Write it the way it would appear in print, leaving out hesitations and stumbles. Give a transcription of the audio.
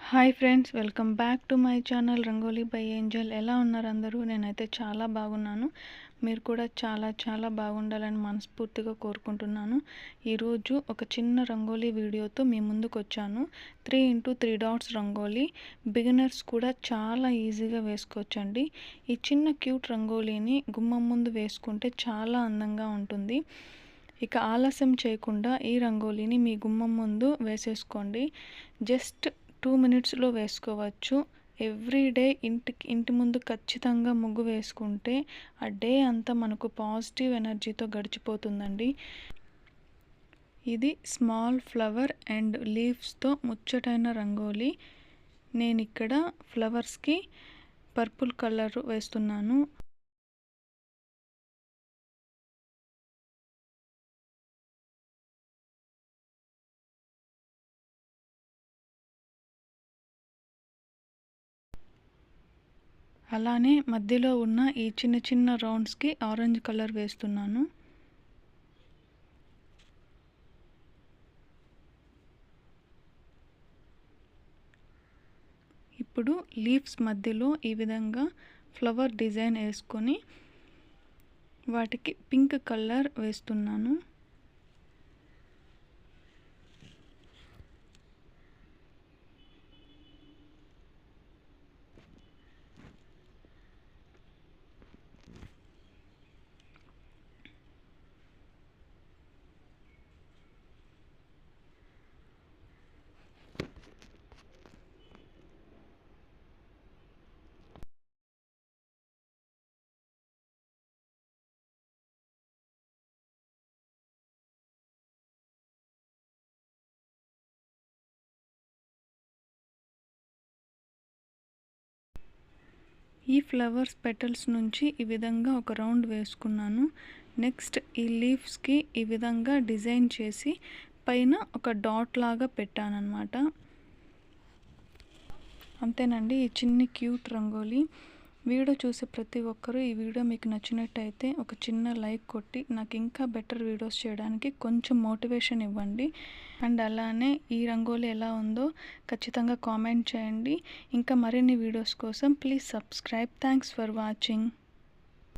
Hi friends, welcome back to my channel rangoli by Angel. ఎలా ఉన్నారు అందరూ? నేనైతే చాలా బాగున్నాను. మీరు కూడా చాలా బాగుండాలని మనస్ఫూర్తిగా కోరుకుంటున్నాను. ఈరోజు ఒక చిన్న రంగోలీ వీడియోతో మీ ముందుకు వచ్చాను. 3x3 డాట్స్ రంగోలీ బిగినర్స్ కూడా చాలా ఈజీగా వేసుకోవచ్చండి. ఈ చిన్న క్యూట్ రంగోలీని గుమ్మం ముందు వేసుకుంటే చాలా అందంగా ఉంటుంది. ఇక ఆలస్యం చేయకుండా ఈ రంగోలీని మీ గుమ్మం ముందు వేసేసుకోండి. జస్ట్ 2 మినిట్స్లో వేసుకోవచ్చు. ఎవ్రీడే ఇంటి ముందు ఖచ్చితంగా ముగ్గు వేసుకుంటే ఆ డే అంతా మనకు పాజిటివ్ ఎనర్జీతో గడిచిపోతుందండి. ఇది స్మాల్ ఫ్లవర్ అండ్ లీవ్స్తో ముచ్చటైన రంగోలీ. నేను ఇక్కడ ఫ్లవర్స్కి పర్పుల్ కలర్ వేస్తున్నాను. అలానే మధ్యలో ఉన్న ఈ చిన్న రౌండ్స్కి ఆరెంజ్ కలర్ వేస్తున్నాను. ఇప్పుడు లీవ్స్ మధ్యలో ఈ విధంగా ఫ్లవర్ డిజైన్ వేసుకొని వాటికి పింక్ కలర్ వేస్తున్నాను. ఈ ఫ్లవర్స్ పెటల్స్ నుంచి ఈ విధంగా ఒక రౌండ్ వేసుకున్నాను. నెక్స్ట్ ఈ లీవ్స్కి ఈ విధంగా డిజైన్ చేసి పైన ఒక డాట్ లాగా పెట్టానన్నమాట. అంతేనండి, ఈ చిన్ని క్యూట్ రంగోలీ. వీడియో చూసే ప్రతి ఒక్కరూ ఈ వీడియో మీకు నచ్చినట్టయితే ఒక చిన్న లైక్ కొట్టి నాకు ఇంకా బెటర్ వీడియోస్ చేయడానికి కొంచెం మోటివేషన్ ఇవ్వండి. అండ్ అలానే ఈ రంగోలీ ఎలా ఉందో ఖచ్చితంగా కామెంట్ చేయండి. ఇంకా మరిన్ని వీడియోస్ కోసం please subscribe. Thanks for watching.